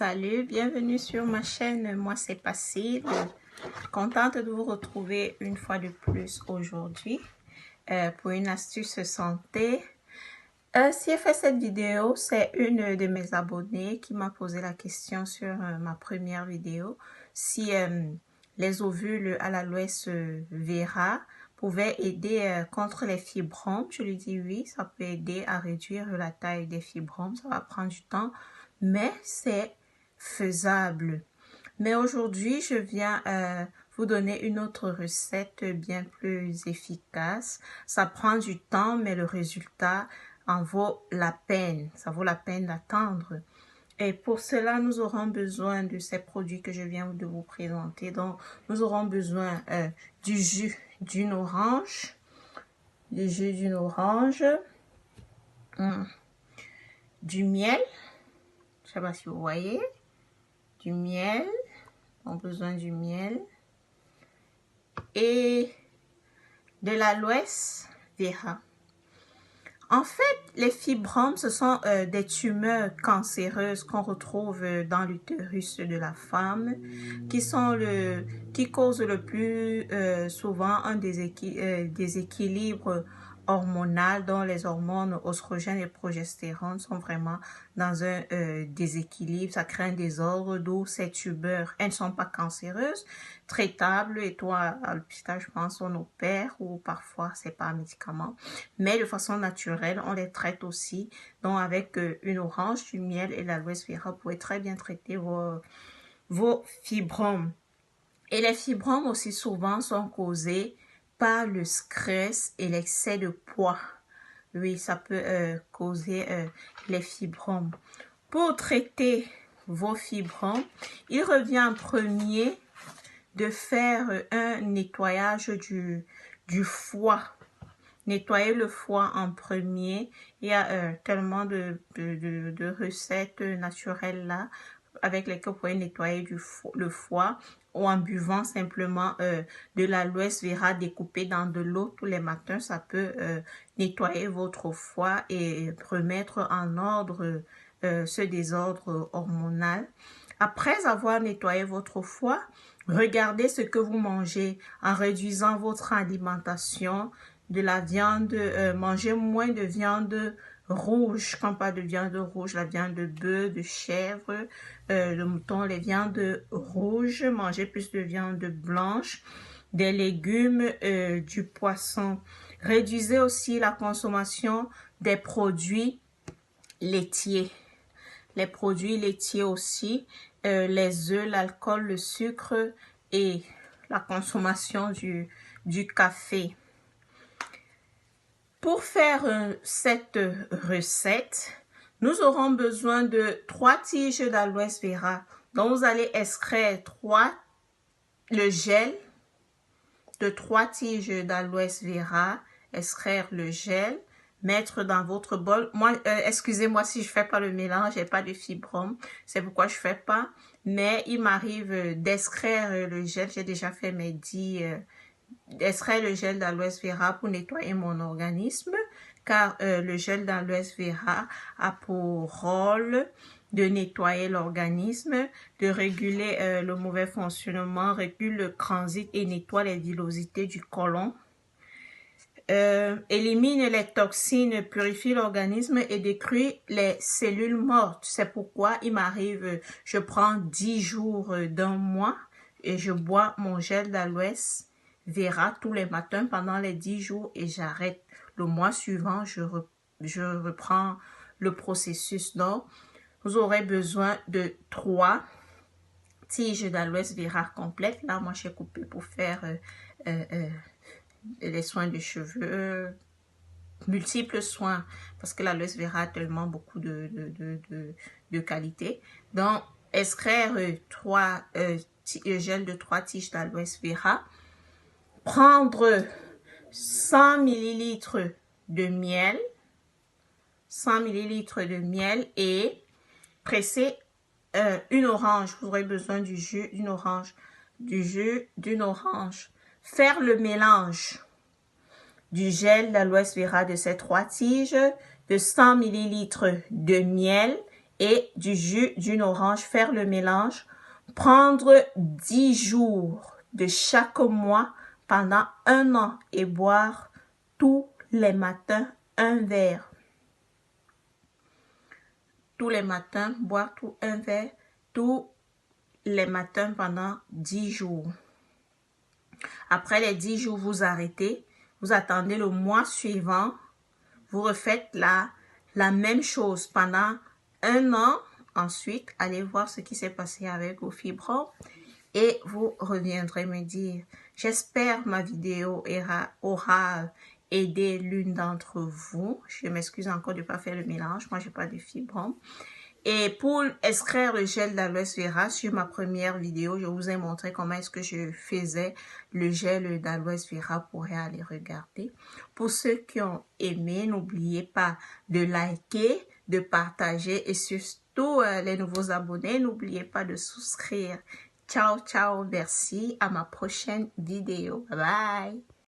Salut, bienvenue sur ma chaîne. Moi, c'est Pacile. Contente de vous retrouver une fois de plus aujourd'hui pour une astuce santé. Si j'ai fait cette vidéo, c'est une de mes abonnées qui m'a posé la question sur ma première vidéo. Si les ovules à l'aloès vera pouvaient aider contre les fibromes. Je lui dis oui, ça peut aider à réduire la taille des fibromes. Ça va prendre du temps, mais c'est faisable. Mais aujourd'hui, je viens vous donner une autre recette bien plus efficace. Ça prend du temps, mais le résultat en vaut la peine. Ça vaut la peine d'attendre. Et pour cela, nous aurons besoin de ces produits que je viens de vous présenter. Donc, nous aurons besoin du jus d'une orange, du miel, je ne sais pas si vous voyez, du miel, on a besoin du miel et de l'aloès vera. En fait, les fibromes, ce sont des tumeurs cancéreuses qu'on retrouve dans l'utérus de la femme, qui causent le plus souvent un déséquilibre hormonal, dont les hormones oestrogènes et progestérone sont vraiment dans un déséquilibre. Ça crée un désordre, d'où ces tumeurs. Elles ne sont pas cancéreuses, traitables, et toi, à l'hôpital, je pense, on opère, ou parfois c'est par médicament, mais de façon naturelle, on les traite aussi. Donc avec une orange, du miel et l'aloès vera, vous pouvez très bien traiter vos fibromes. Et les fibromes aussi souvent sont causés par le stress et l'excès de poids. Oui, ça peut causer les fibromes. Pour traiter vos fibromes, il revient en premier de faire un nettoyage du foie. Nettoyer le foie en premier. Il y a tellement de recettes naturelles là avec lesquelles vous pouvez nettoyer le foie, ou en buvant simplement de l'aloès vera découpé dans de l'eau tous les matins. Ça peut nettoyer votre foie et remettre en ordre ce désordre hormonal. Après avoir nettoyé votre foie, regardez ce que vous mangez en réduisant votre alimentation. De la viande, mangez moins de viande rouge. Quand on parle de viande rouge, la viande de bœuf, de chèvre, de mouton, les viandes rouges. Mangez plus de viande blanche, des légumes, du poisson. Réduisez aussi la consommation des produits laitiers. Les produits laitiers aussi, les œufs, l'alcool, le sucre et la consommation du café. Pour faire cette recette, nous aurons besoin de 3 tiges d'aloès vera. Donc, vous allez extraire le gel de 3 tiges d'aloès vera, extraire le gel, mettre dans votre bol. Moi, excusez-moi si je fais pas le mélange, j'ai pas de fibromes, c'est pourquoi je fais pas. Mais il m'arrive d'extraire le gel. J'ai déjà fait mes 10 d'extraire le gel d'aloès vera pour nettoyer mon organisme, car le gel d'aloès vera a pour rôle de nettoyer l'organisme, de réguler le mauvais fonctionnement, régule le transit et nettoie les villosités du côlon. Élimine les toxines, purifie l'organisme et détruit les cellules mortes. C'est pourquoi il m'arrive, je prends 10 jours d'un mois et je bois mon gel d'aloès vera tous les matins pendant les 10 jours et j'arrête. Le mois suivant, je reprends le processus. Donc, vous aurez besoin de 3 tiges d'aloès vera complètes. Là, moi, j'ai coupé pour faire les soins de cheveux, multiples soins, parce que l'aloès vera a tellement beaucoup de qualité. Donc, extraire 3 gel de 3 tiges d'aloès vera. Prendre 100 ml de miel, 100 ml de miel et presser une orange. Vous aurez besoin du jus d'une orange, Faire le mélange du gel d'aloès vera de ces 3 tiges, de 100 ml de miel et du jus d'une orange, faire le mélange, prendre 10 jours de chaque mois pendant 1 an et boire tous les matins un verre. Tous les matins, boire un verre tous les matins pendant 10 jours. Après les 10 jours, vous arrêtez, vous attendez le mois suivant, vous refaites la même chose pendant 1 an. Ensuite, allez voir ce qui s'est passé avec vos fibromes et vous reviendrez me dire. J'espère ma vidéo aura aidé l'une d'entre vous. Je m'excuse encore de ne pas faire le mélange. Moi, je n'ai pas de fibromes. Et pour extraire le gel d'aloès vera, sur ma première vidéo, je vous ai montré comment est-ce que je faisais le gel d'aloès vera. Vous pourrez aller regarder. Pour ceux qui ont aimé, n'oubliez pas de liker, de partager et surtout les nouveaux abonnés, n'oubliez pas de souscrire. Ciao, ciao, merci. À ma prochaine vidéo. Bye bye.